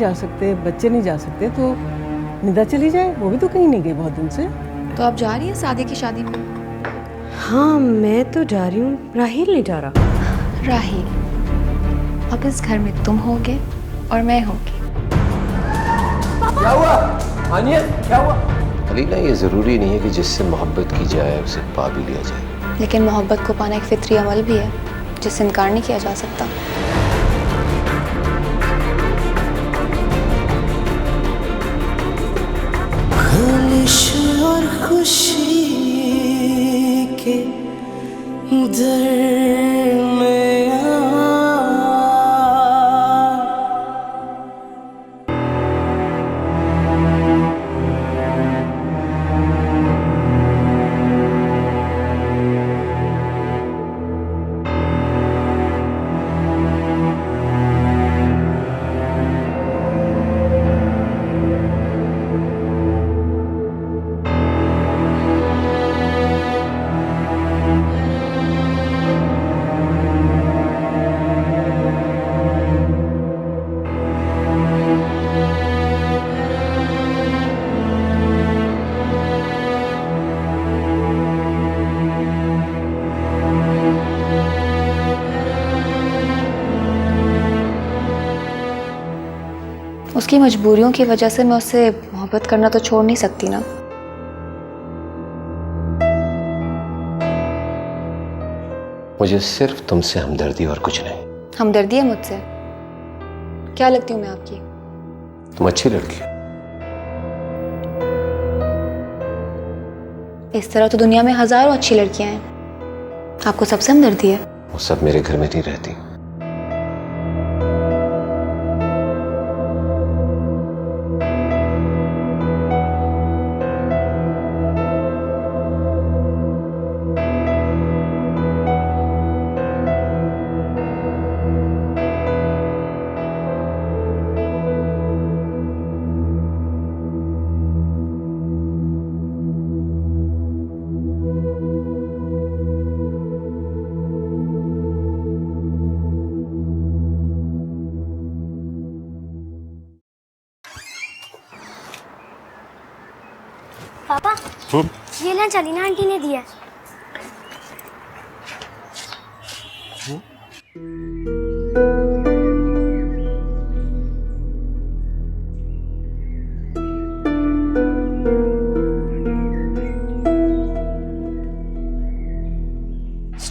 जा सकते, बच्चे नहीं जा सकते, तो निदा चली जाए, वो भी तो कहीं नहीं गई बहुत दिन से। तो आप जा रही हैं सादिया की शादी में? हाँ मैं तो जा रही हूँ, राहिल नहीं जा रहा। राहिल, अब इस घर में तुम होगे और मैं होगी। क्या हुआ? आनिया, क्या हुआ? अलीना, ये जरूरी नहीं है कि जिससे मोहब्बत की जाए उसे पा भी लिया जाए। लेकिन मोहब्बत को पाना एक फितरी अमल भी है जिससे इनकार नहीं किया जा सकता। और खुशी के उसकी मजबूरियों की वजह से मैं उससे मोहब्बत करना तो छोड़ नहीं सकती ना। मुझे सिर्फ तुमसे हमदर्दी और कुछ नहीं। हमदर्दी है मुझसे? क्या लगती हूँ मैं आपकी? तुम अच्छी लड़की हो। इस तरह तो दुनिया में हजारों अच्छी लड़कियां हैं। आपको सबसे हमदर्दी है? वो सब मेरे घर में नहीं रहती। पापा, ये लंच अलीना आंटी ने दिया है।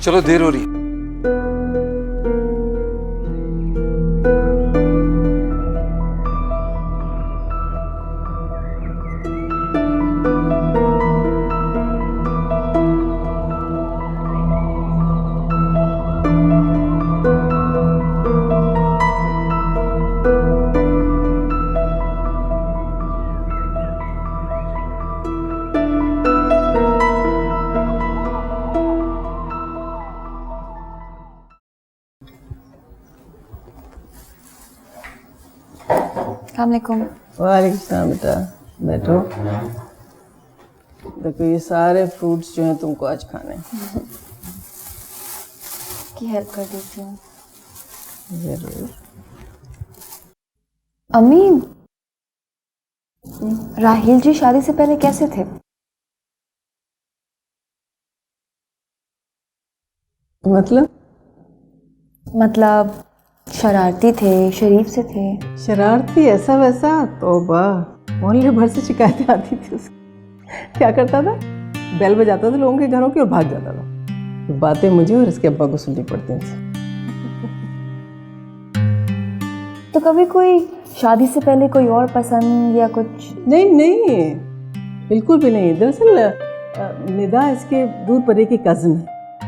चलो, देर हो रही है। अस्सलामुअलैकुम। वालेकुम सलाम बेटा, बैठो। देखो ये सारे फ्रूट्स जो हैं तुमको आज खाने हैं। की हेल्प कर देती हूँ। जरूर। अम्मी, राहिल जी शादी से पहले कैसे थे? मतलब शरारती थे, शरीफ से थे? शरारती ऐसा वैसा? तौबा, मोहल्ले भर से शिकायतें आती थी उसकी। क्या करता था? बेल बजाता था लोगों के घरों की और भाग जाता था। तो बातें मुझे और इसके अब्बा को सुननी पड़ती थी। तो कभी कोई शादी से पहले कोई और पसंद या कुछ? नहीं नहीं, बिल्कुल भी नहीं। दरअसल निदा इसके दूर परे की कज़न है,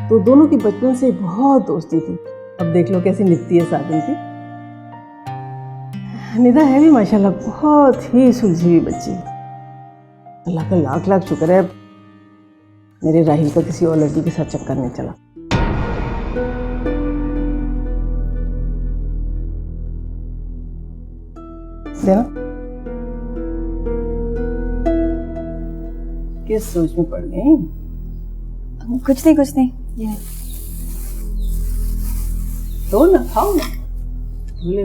तो दोनों की बचपन से बहुत दोस्ती थी। अब देख लो कैसी निकती है सादिन की। निदा है भी माशाल्लाह बहुत ही सुलझी हुई बच्ची। अल्लाह का लाख लाख शुक्र है मेरे राहिल का किसी और लड़की के साथ चक्कर नहीं चला। देना। किस सोच में पड़ गई? कुछ नहीं। ये तो ना खाओ ना, भूले।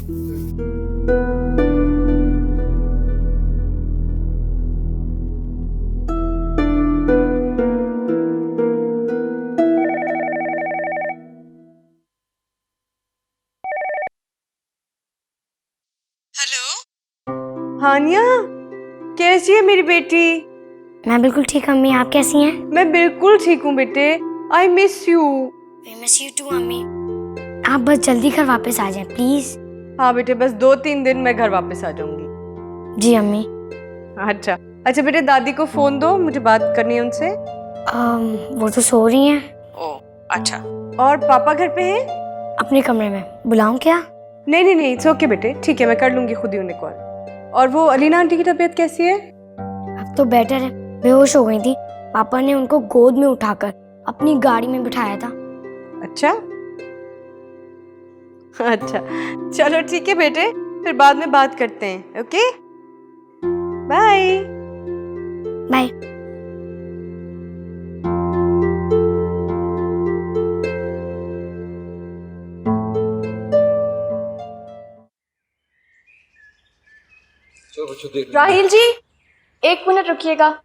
हानिया, कैसी है मेरी बेटी? मैं बिल्कुल ठीक अम्मी, आप कैसी हैं? मैं बिल्कुल ठीक हूँ बेटे। I miss you. I miss you too अम्मी। आप बस जल्दी घर वापस आ जाएं प्लीज। हाँ बेटे, बस 2-3 दिन में घर वापस आ जाऊंगी। जी अम्मी। अच्छा अच्छा बेटे, दादी को फोन दो, मुझे बात करनी है उनसे। वो तो सो रही हैं। ओ अच्छा। और पापा घर पे हैं? अपने कमरे में। बुलाऊं क्या? नहीं नहीं नहीं, इट्स ओके बेटे, ठीक है, मैं कर लूंगी खुद ही उन्हें कॉल। और वो अलीना आंटी की तबीयत कैसी है? अब तो बेटर है, बेहोश हो गई थी। पापा ने उनको गोद में उठाकर अपनी गाड़ी में बिठाया था। अच्छा अच्छा, चलो ठीक है बेटे, फिर बाद में बात करते हैं। Okay, bye bye. चलो बच्चों देख। राहिल जी, 1 मिनट रुकिएगा।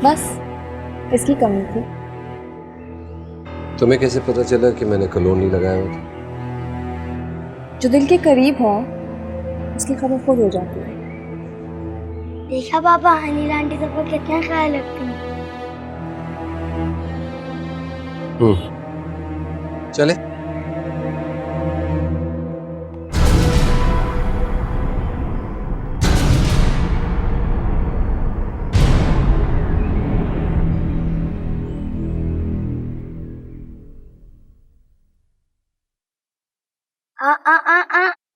बस इसकी कमी थी। तुम्हें कैसे पता चला कि मैंने कलोन नहीं लगाया हुआ था? जो दिल के करीब हो उसकी खबर खुद हो जाती है। देखा पापा, अनिला आंटी सबका कितना ख्याल रखती हैं। चले।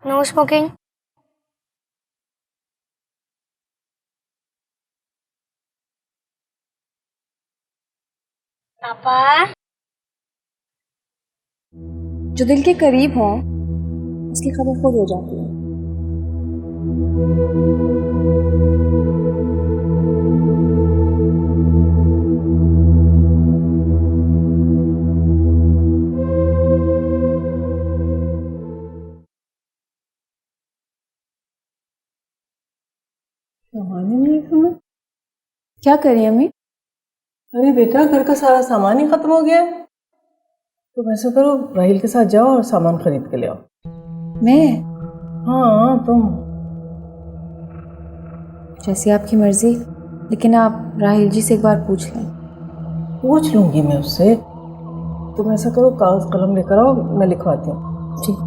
No smoking. पापा। जो दिल के करीब हो उसकी खबर खुद हो जाती है। सामान ही नहीं है घर में। क्या करें अम्मी? अरे बेटा, घर का सारा सामान ही खत्म हो गया है। तो ऐसा करो, राहिल के साथ जाओ और सामान खरीद के ले आओ। मैं? हाँ तुम। जैसी आपकी मर्जी, लेकिन आप राहिल जी से एक बार पूछ लें। पूछ लूंगी मैं उससे। तुम ऐसा करो, कागज कलम लेकर आओ, मैं लिखवाती हूँ। ठीक।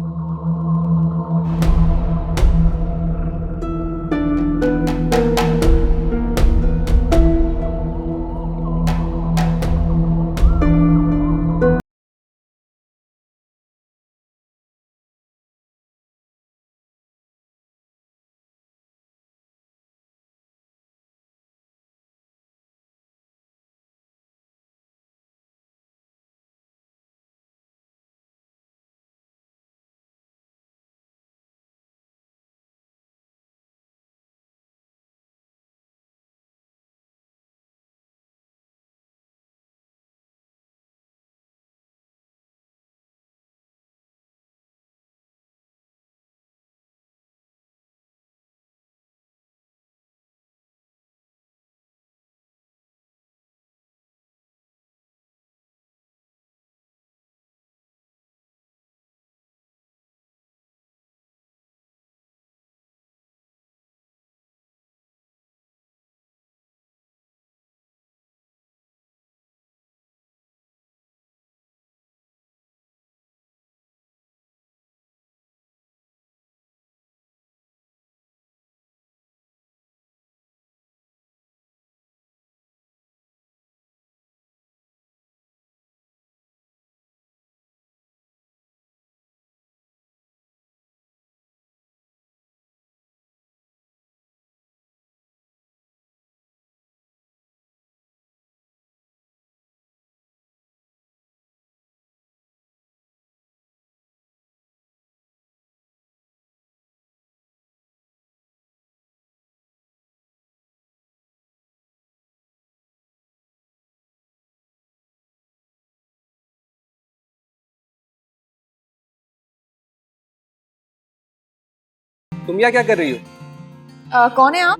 तुम यहाँ क्या कर रही हो? कौन है आप?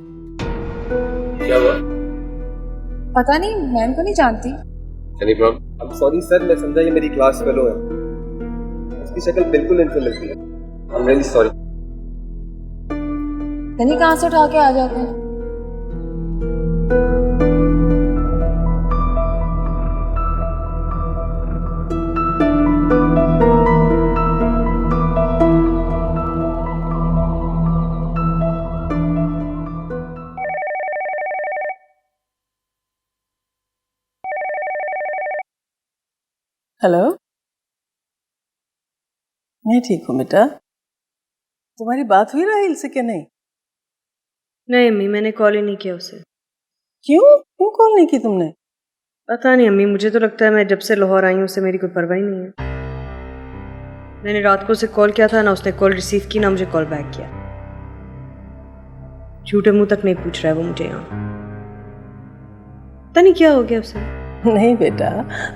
क्या हुआ? पता नहीं, मैं इनको नहीं जानती। Any problem? I'm sorry sir, मैं समझा ये मेरी क्लास फेलो है। इसकी शक्ल बिल्कुल इनसे लगती है। I'm really sorry। नहीं कहाँ से उठा के आ जाते हैं। हेलो, मैं ठीक हूँ बेटा। तुम्हारी बात हुई राहिल से क्या नहीं? नहीं अम्मी, मैंने कॉल ही नहीं किया उसे। क्यों क्यों कॉल नहीं की तुमने? पता नहीं अम्मी, मुझे तो लगता है मैं जब से लाहौर आई हूँ उसे मेरी कोई परवाह ही नहीं है। मैंने रात को उसे कॉल किया था, ना उसने कॉल रिसीव की, ना मुझे कॉल बैक किया। झूठे मुंह तक नहीं पूछ रहा है वो मुझे यहाँ। पता नहीं क्या हो गया उसे। नहीं बेटा,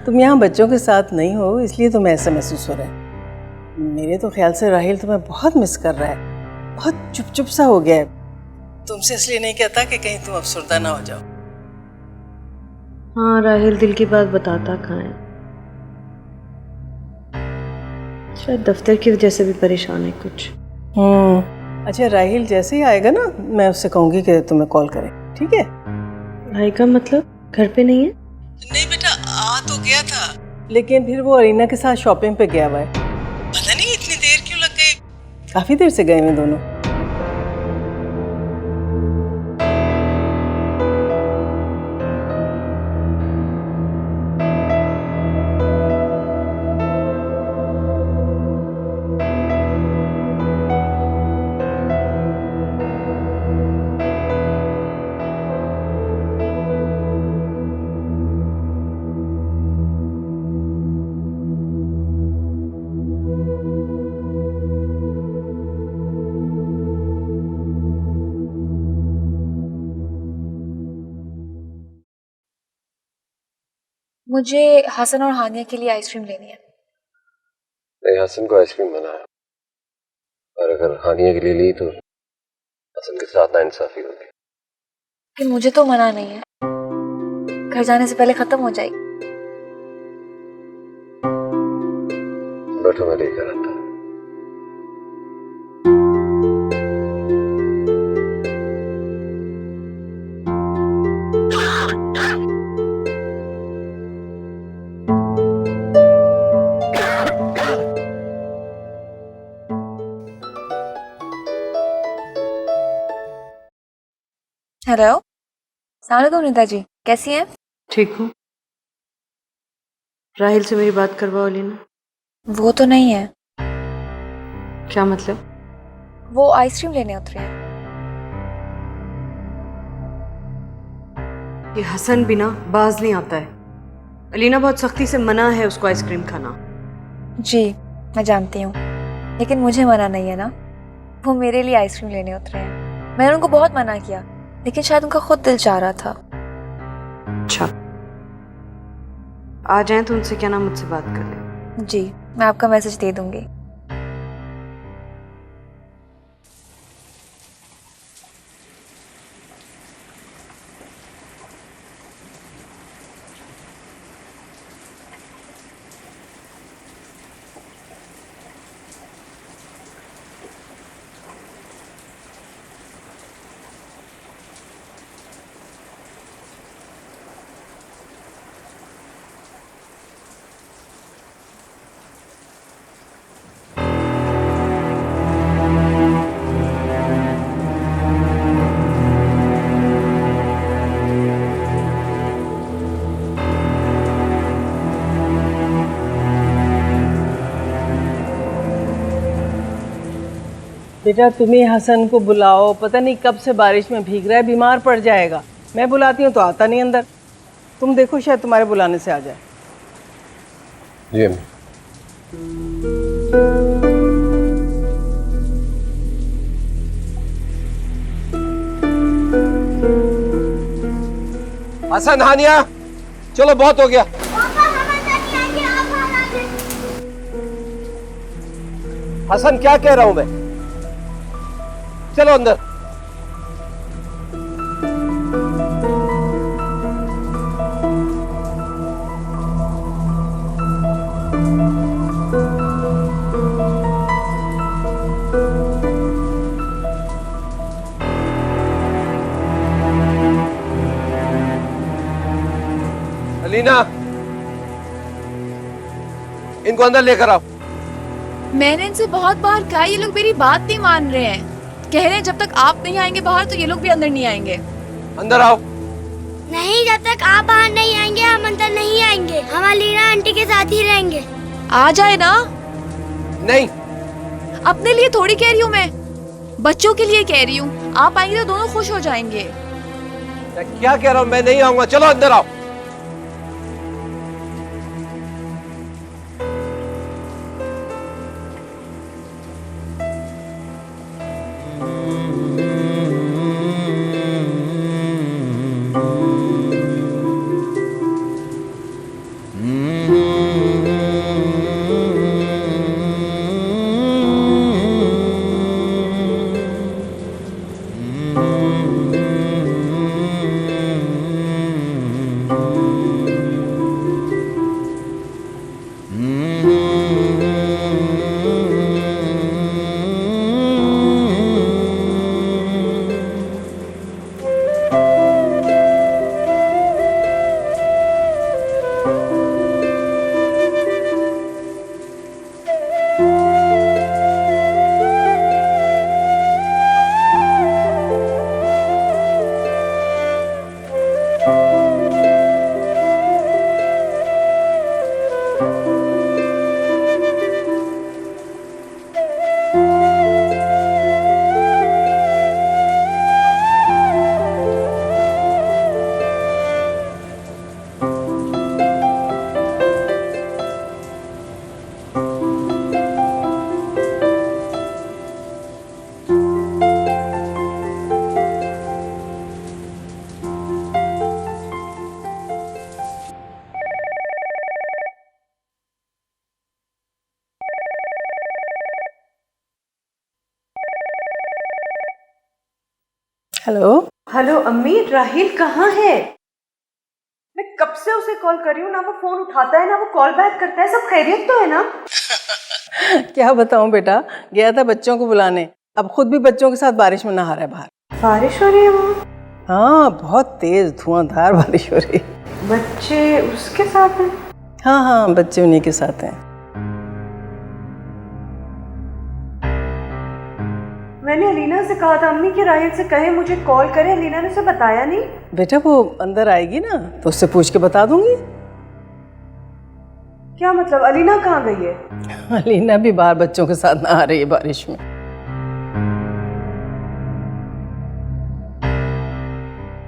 तुम यहाँ बच्चों के साथ नहीं हो इसलिए तुम्हें ऐसा महसूस हो रहा है। मेरे तो ख्याल से राहिल तुम्हें बहुत मिस कर रहा है, बहुत चुप चुप सा हो गया है। तुमसे इसलिए नहीं कहता कि कहीं तुम अफसरदा ना हो जाओ। हाँ, राहिल दिल की बात बताता कहाँ है। शायद दफ्तर की वजह से भी परेशान है कुछ। अच्छा, राहिल जैसे ही आएगा ना, मैं उससे कहूँगी कि तुम्हें कॉल करे, ठीक है? भाई का मतलब घर पे नहीं है? नहीं बेटा, आ तो गया था लेकिन फिर वो अरीना के साथ शॉपिंग पे गया हुआ है। पता नहीं इतनी देर क्यों लग गई। काफी देर से गए हैं दोनों। मुझे हसन और हानिया के लिए आइसक्रीम लेनी है। नहीं, हसन को आइसक्रीम मना है, और अगर हानिया के लिए ली तो हसन के साथ नाइंसाफी होगी। कि मुझे तो मना नहीं है, घर जाने से पहले खत्म हो जाएगी। बैठो, मैं लेकर आता हूँ। हेलो, अस्सलाम वालेकुम नीता जी, कैसी हैं? ठीक हूँ। राहिल से मेरी बात करवाओ लीना। वो तो नहीं है। क्या मतलब? वो आइसक्रीम लेने उतरे हैं। ये हसन भी ना बाज नहीं आता है। अलीना बहुत सख्ती से मना है उसको आइसक्रीम खाना। जी मैं जानती हूँ, लेकिन मुझे मना नहीं है ना। वो मेरे लिए आइसक्रीम लेने उतरे हैं। मैंने उनको बहुत मना किया, लेकिन शायद उनका खुद दिल चाह रहा था। अच्छा, आ जाएं तो उनसे क्या ना मुझसे बात कर लें। जी मैं आपका मैसेज दे दूंगी। बेटा तुम्हें हसन को बुलाओ, पता नहीं कब से बारिश में भीग रहा है, बीमार पड़ जाएगा। मैं बुलाती हूँ तो आता नहीं अंदर। तुम देखो शायद तुम्हारे बुलाने से आ जाए। जी अम्मी। हसन, हानिया, चलो बहुत हो गया। हसन क्या कह रहा हूं मैं? चलो अंदर। अलीना, इनको अंदर लेकर आओ। मैंने इनसे बहुत बार कहा, ये लोग मेरी बात नहीं मान रहे हैं। कह रहे हैं जब तक आप नहीं आएंगे बाहर तो ये लोग भी अंदर नहीं आएंगे। अंदर आओ। नहीं, जब तक आप बाहर नहीं आएंगे हम अंदर नहीं आएंगे। हम अलीना आंटी के साथ ही रहेंगे। आ जाए ना। नहीं, अपने लिए थोड़ी कह रही हूँ मैं, बच्चों के लिए कह रही हूँ। आप आएंगे तो दोनों खुश हो जाएंगे। मैं क्या कह रहा हूँ, मैं नहीं आऊंगा। चलो अंदर आओ। हेलो। हेलो अम्मी, राहिल कहाँ है? मैं कब से उसे कॉल कर रही हूँ, ना वो फोन उठाता है ना वो कॉल बैक करता है। सब खैरियत तो है ना? क्या बताऊं बेटा, गया था बच्चों को बुलाने, अब खुद भी बच्चों के साथ बारिश में नहा रहा है बाहर। बारिश हो रही है वहाँ? हाँ, बहुत तेज धुआंधार बारिश हो रही है। बच्चे उसके साथ हैं? हाँ हाँ, बच्चे उन्हीं के साथ हैं। मैंने अलीना से कहा था अम्मी कि राहिल से कहे मुझे कॉल करे। अलीना ने उसे बताया नहीं। बेटा वो अंदर आएगी ना तो उससे पूछ के बता दूंगी। क्या मतलब, अलीना कहाँ गई है? अलीना भी बाहर बच्चों के साथ नहा रही है बारिश में।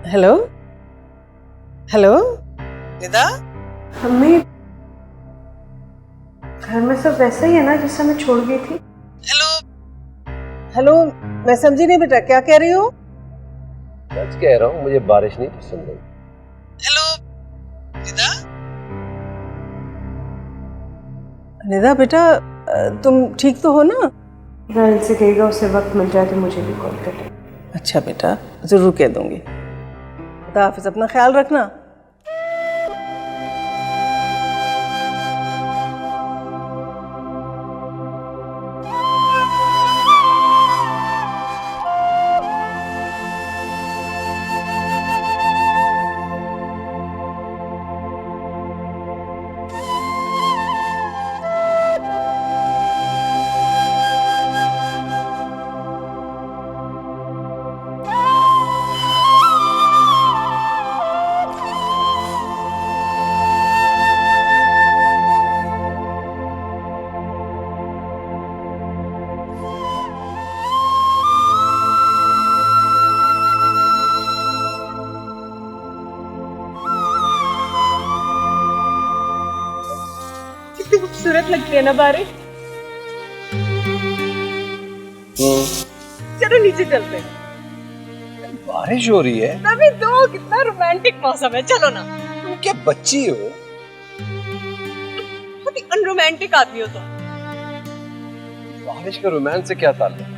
Hello hello Nida. अम्मी, घर में सब वैसा ही है ना जैसा मैं छोड़ गई थी? हेलो, मैं समझी नहीं बेटा, क्या कह रही हो? सच कह रहा हूँ, मुझे बारिश नहीं पसंद है। हेलो निदा। निदा बेटा, तुम ठीक तो हो ना? राहिल से कहेगा उसे वक्त मिल जाए तो मुझे भी कॉल करे। अच्छा बेटा, जरूर कह दूंगी। खुदा हाफिज, अपना ख्याल रखना। कितनी खूबसूरत लगती है ना बारिश। चलो नीचे चलते हैं। बारिश हो रही है तभी तो, कितना रोमांटिक मौसम है। चलो ना। तुम क्या बच्ची हो? बहुत ही अनरोमांटिक आदमी हो तुम। बारिश का रोमांस से क्या ताल्लुक?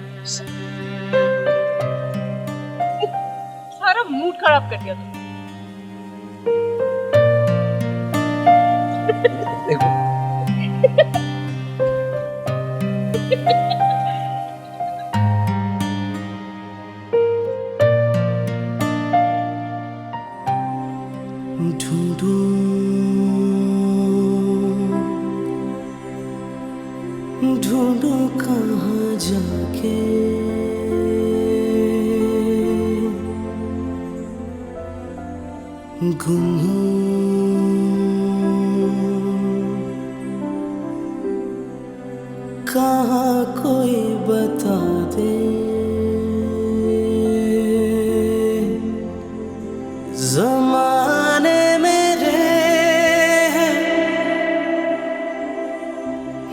मूड खराब कर दिया तुमने। ढूंढूं कहाँ जाके गुम कहाँ कोई बता दे ज़माने मेरे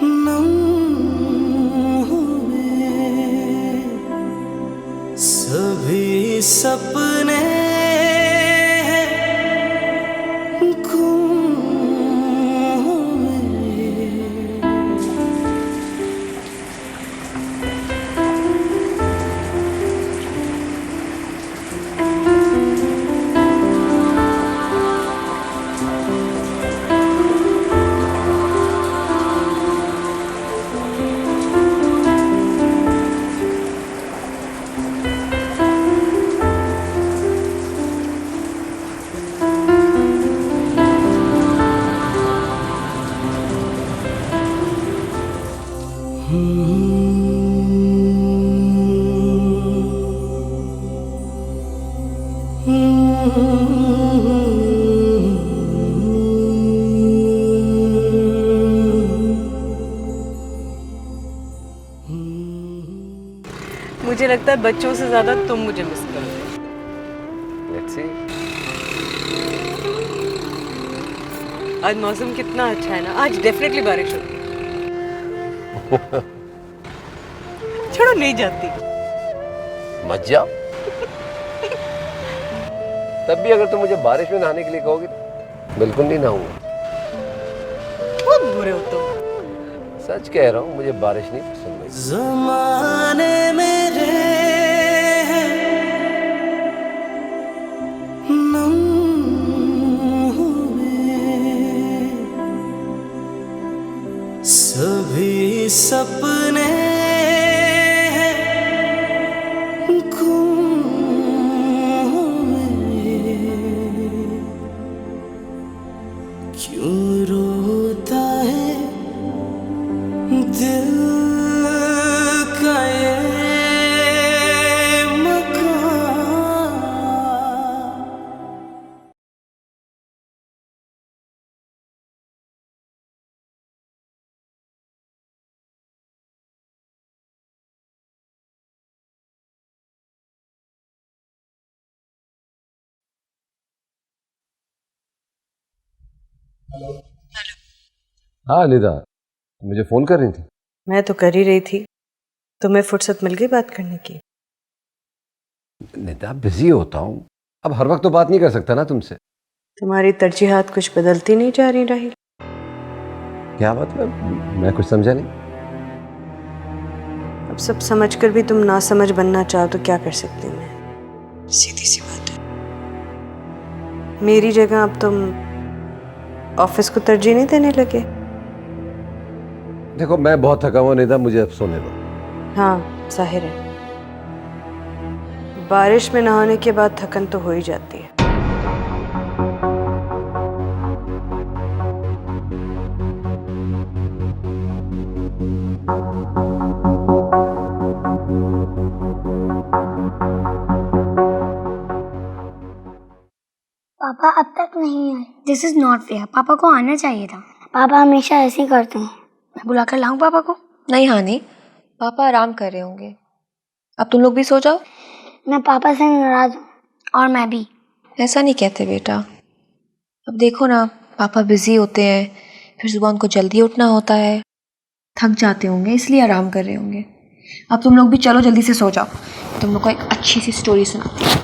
नम हुए सभी सपने मुझे लगता है बच्चों से ज्यादा तुम मुझे मिस करोगे। Let's see. आज मौसम कितना अच्छा है ना, आज डेफिनेटली बारिश होगी। छोड़ो, नहीं जाती। मत जाओ। तब भी अगर तुम मुझे बारिश में नहाने के लिए कहोगे बिल्कुल नहीं नहाऊंगा। बहुत बुरे हो तुम। सच कह रहा हूँ, मुझे बारिश नहीं पसंद है। ज़माने मेरे नम हुए सभी सपने गुम हुए क्यों रोता है दिल का ये मकान। हाँ निदा, मुझे फोन कर रही थी। मैं तो कर ही रही थी, तुम्हें फुर्सत मिल गई बात करने की? निदा बिजी होता हूँ, अब हर वक्त तो बात नहीं कर सकता ना तुमसे। तुम्हारी तरजीहात कुछ बदलती नहीं जा रही राहिल। क्या मतलब? मैं कुछ समझा नहीं। अब सब समझकर भी तुम ना समझ बनना चाहो तो क्या कर सकती हूँ मैं? सीधी सी बात है। मेरी जगह अब तुम ऑफिस को तरजीह नहीं देने लगे? देखो मैं बहुत थका हुआ निदा, मुझे अब सोने दो। हाँ जाहिर है, बारिश में नहाने के बाद थकन तो हो ही जाती है। पापा अब तक नहीं आए। This is not fair. पापा को आना चाहिए था। पापा हमेशा ऐसे ही करते हैं। मैं बुला कर लाऊं पापा को? नहीं हानि, पापा आराम कर रहे होंगे, अब तुम लोग भी सो जाओ। मैं पापा से नाराज हूँ। और मैं भी। ऐसा नहीं कहते बेटा, अब देखो ना, पापा बिजी होते हैं, फिर सुबह उनको जल्दी उठना होता है, थक जाते होंगे इसलिए आराम कर रहे होंगे। अब तुम लोग भी चलो जल्दी से सो जाओ, तुम लोग को एक अच्छी सी स्टोरी सुनाती हूँ।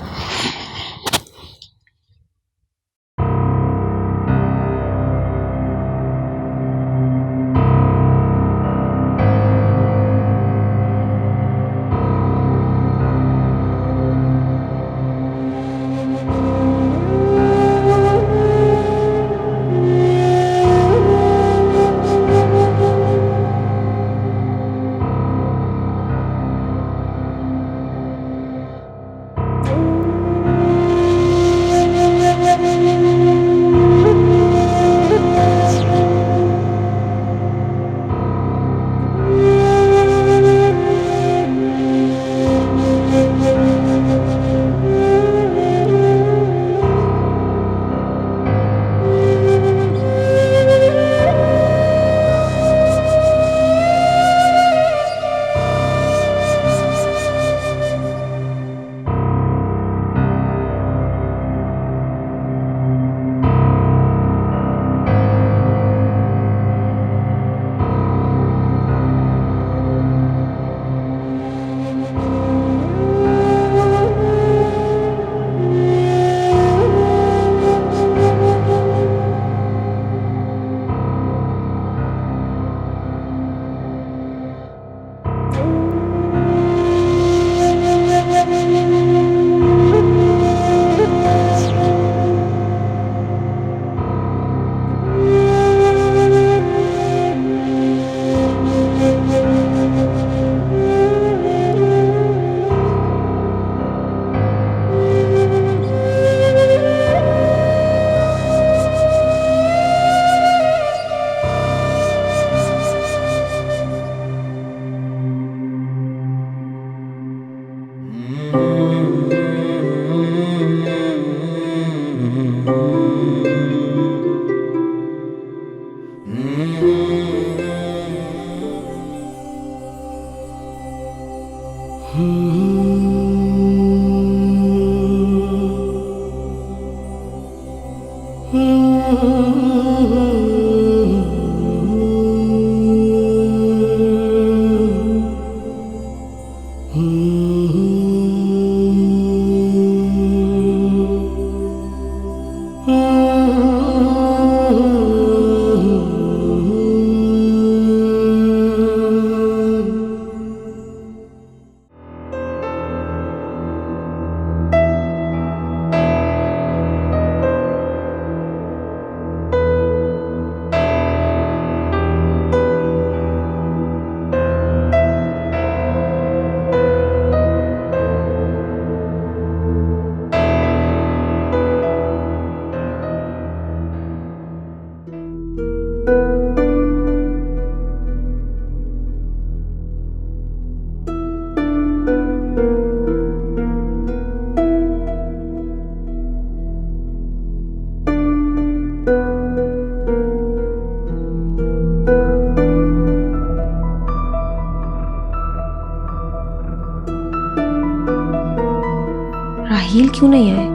राहील क्यों नहीं आए?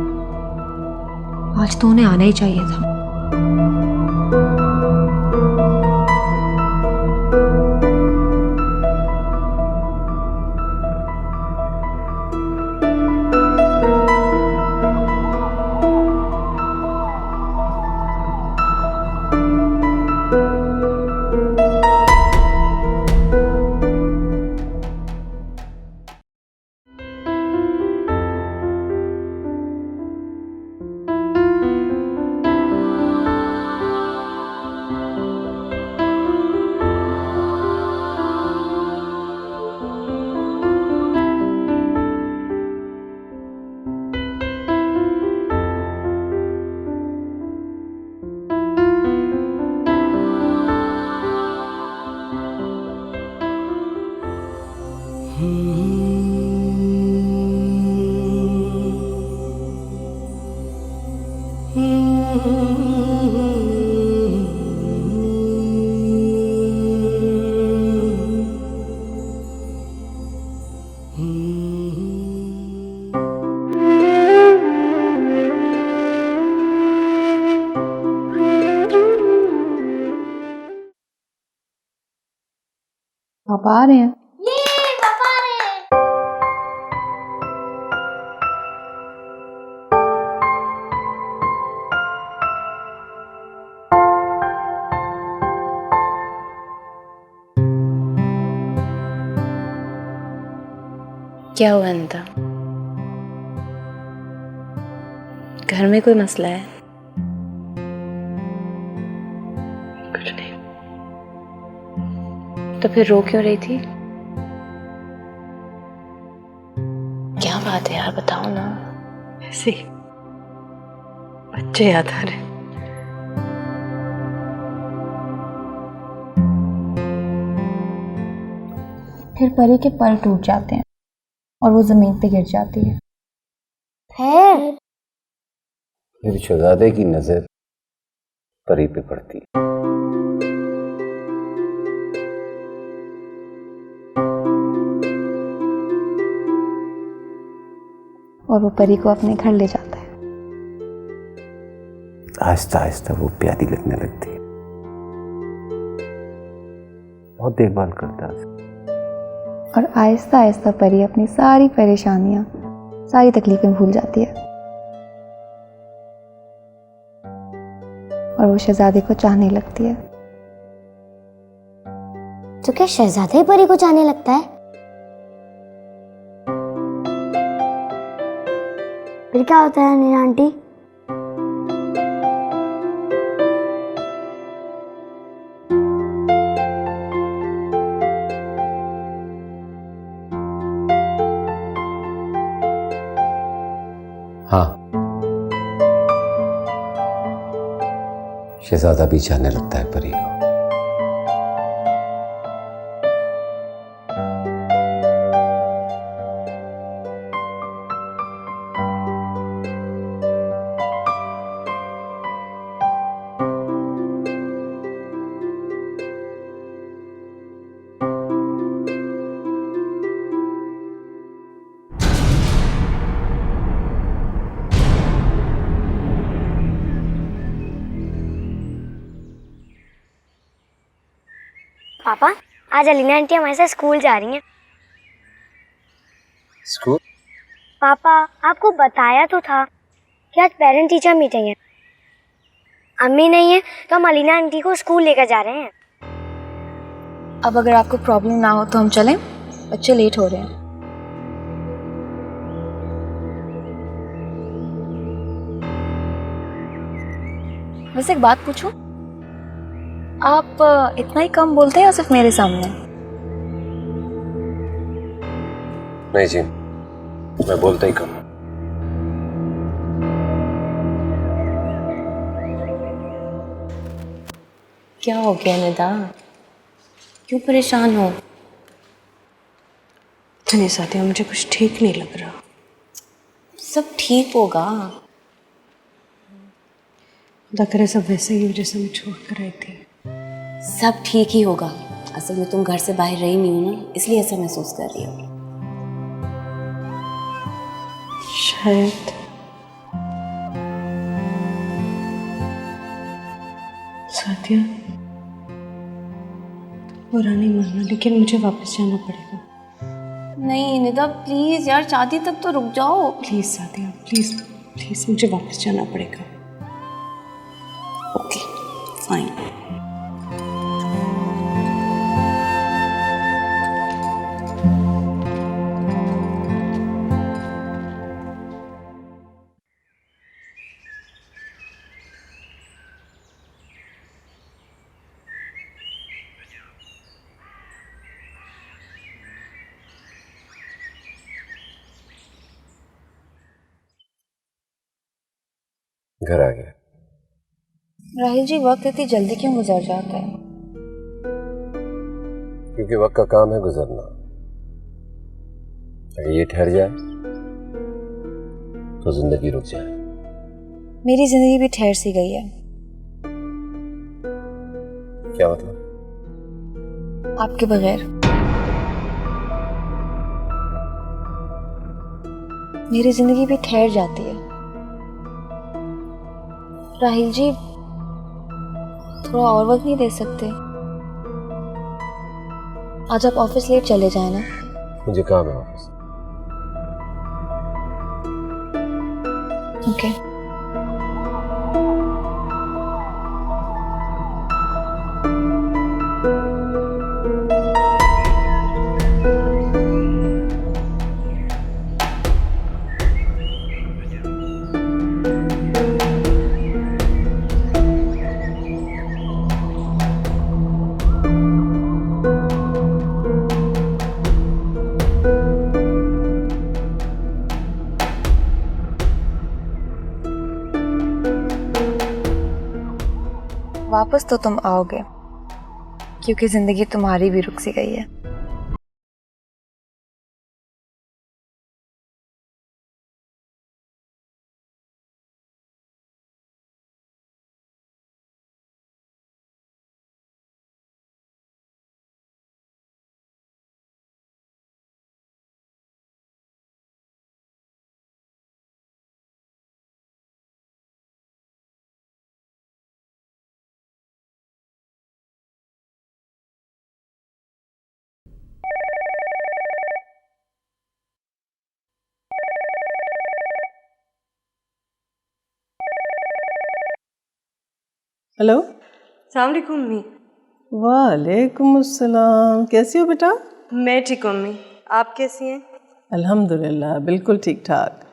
आज तो उन्हें आना ही चाहिए था। पापा आ रहे हैं। क्या हुआ अनिता? घर में कोई मसला है? कुछ नहीं। तो फिर रो क्यों रही थी? क्या बात है यार, बताओ ना। ऐसे ही बच्चे याद आ रहे। फिर परी के पर टूट जाते हैं और वो जमीन पे गिर जाती है। फिर शहजादे की नजर परी पे पड़ती है। और वो परी को अपने घर ले जाता है। आहिस्ता आहिस्ता वो प्यारी लगने लगती है। बहुत देखभाल करता है। और आहिस्ता आहिस्ता परी अपनी सारी परेशानियां, सारी तकलीफें भूल जाती है और वो शहजादे को चाहने लगती है। तो क्या शहजादा ही परी को चाहने लगता है? फिर क्या होता है नीना आंटी? हाँ, शहजादा भी चाहने लगता है परी को। पापा, आज अलीना आंटी हमारे साथ स्कूल जा रही हैं। स्कूल? पापा, आपको बताया तो था कि आज पेरेंट टीचर मीटिंग है। अम्मी नहीं है तो हम अलीना आंटी को स्कूल लेकर जा रहे हैं। अब अगर आपको प्रॉब्लम ना हो तो हम चलें, बच्चे लेट हो रहे हैं। वैसे एक बात पूछूं, आप इतना ही कम बोलते हैं या सिर्फ मेरे सामने? नहीं जी, मैं बोलता ही कम। क्या हो गया निदा, क्यों परेशान हो? नहीं साथिया, मुझे कुछ ठीक नहीं लग रहा। सब ठीक होगा। लग रहा है सब वैसे ही जैसे मैं छोड़ कर आई थी। सब ठीक ही होगा। असल में तुम घर से बाहर रही नहीं हो ना, इसलिए ऐसा महसूस कर रही हो। शायद। साथिया, बुरा नहीं मानना, लेकिन मुझे वापस जाना पड़ेगा। नहीं निदा प्लीज यार, शादी तक तो रुक जाओ। प्लीज साथिया, प्लीज प्लीज, मुझे वापस जाना पड़ेगा। Okay fine. घर आ गया। राहिल जी, वक्त इतनी जल्दी क्यों गुजर जाता है? क्योंकि वक्त का काम है गुजरना। अगर ये ठहर जाए तो जिंदगी रुक जाए। मेरी जिंदगी भी ठहर सी गई है। क्या मतलब? आपके बगैर। मेरी जिंदगी भी ठहर जाती है। राहिल जी, थोड़ा और वक्त नहीं दे सकते? आज आप ऑफिस लेट चले जाए ना। मुझे काम है ऑफिस। ओके। वापस तो तुम आओगे, क्योंकि जिंदगी तुम्हारी भी रुक सी गई है। हेलो। अस्सलाम वालेकुम अम्मी। वालेकुम अस्सलाम। कैसी हो बेटा? मैं ठीक हूँ अम्मी, आप कैसी हैं? अल्हम्दुलिल्लाह, बिल्कुल ठीक ठाक।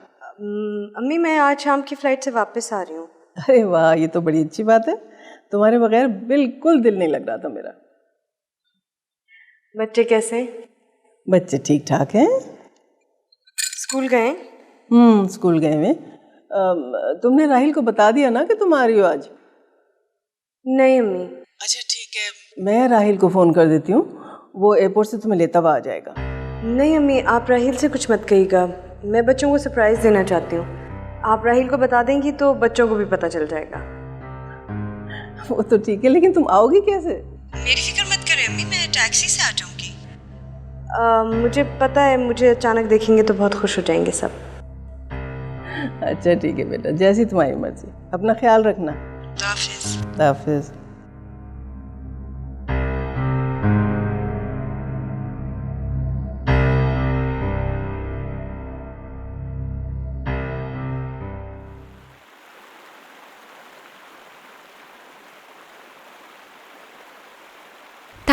अम्मी, मैं आज शाम की फ़्लाइट से वापस आ रही हूँ। अरे वाह, ये तो बड़ी अच्छी बात है। तुम्हारे बगैर बिल्कुल दिल नहीं लग रहा था मेरा। बच्चे कैसे हैं? बच्चे ठीक ठाक हैं। स्कूल गए? स्कूल गए हुए। तुमने राहिल को बता दिया ना कि तुम आ रही हो आज? नहीं अम्मी। अच्छा ठीक है, मैं राहिल को फ़ोन कर देती हूँ, वो एयरपोर्ट से तुम्हें लेता हुआ आ जाएगा। नहीं अम्मी, आप राहिल से कुछ मत कहिएगा। मैं बच्चों को सरप्राइज़ देना चाहती हूँ। आप राहिल को बता देंगी तो बच्चों को भी पता चल जाएगा। वो तो ठीक है, लेकिन तुम आओगी कैसे? मेरी फिक्र मत करें अम्मी, मैं टैक्सी से आ जाऊँगी। मुझे पता है, मुझे अचानक देखेंगे तो बहुत खुश हो जाएंगे सब। अच्छा ठीक है बेटा, जैसी तुम्हारी मर्जी। अपना ख्याल रखना। हाफिज़। हाफिज़।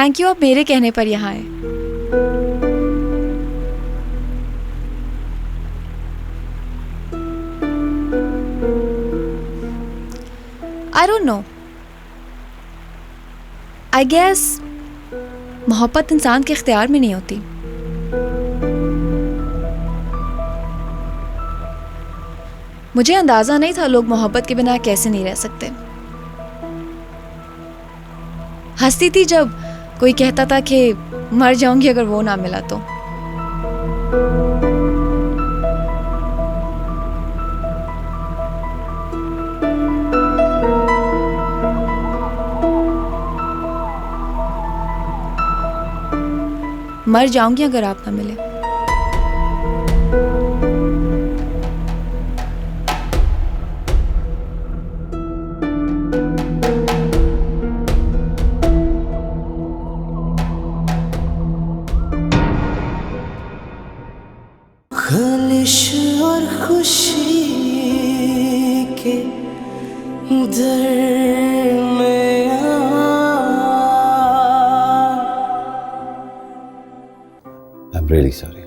थैंक यू, आप मेरे कहने पर यहाँ आए। I don't know. I guess मोहब्बत इंसान के इख्तियार में नहीं होती। मुझे अंदाज़ा नहीं था लोग मोहब्बत के बिना कैसे नहीं रह सकते। हंसती थी जब कोई कहता था कि मर जाऊंगी अगर वो ना मिला तो। मर जाऊंगी अगर आप ना मिले। खलिश और खुशी के I'm really sorry.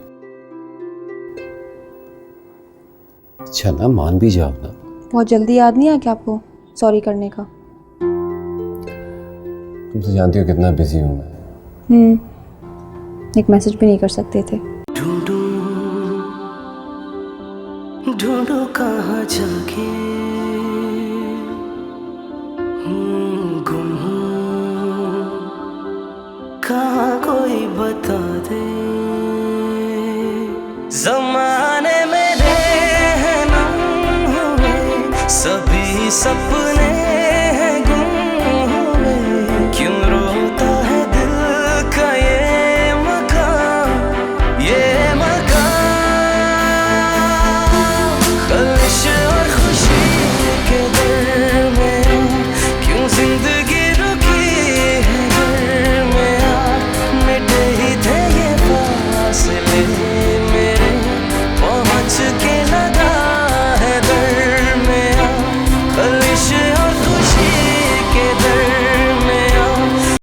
अच्छा ना, मान भी जाओ ना। बहुत जल्दी याद नहीं आया क्या आपको सॉरी करने का? तुम तो जानती हो कितना बिजी हूँ मैं। एक मैसेज भी नहीं कर सकते थे। ढूंढो कहाँ जाके गुम हूँ, कहाँ कोई बता दे। ज़माने में रहना हुए सभी सपने हैं गुम हुए, क्यों रोता है दिल का ये मकान, ये खलिश और खुशी के दरमियान, क्यों जिंदगी रुकी है दरमियान, मिटे ही थे ये फासले।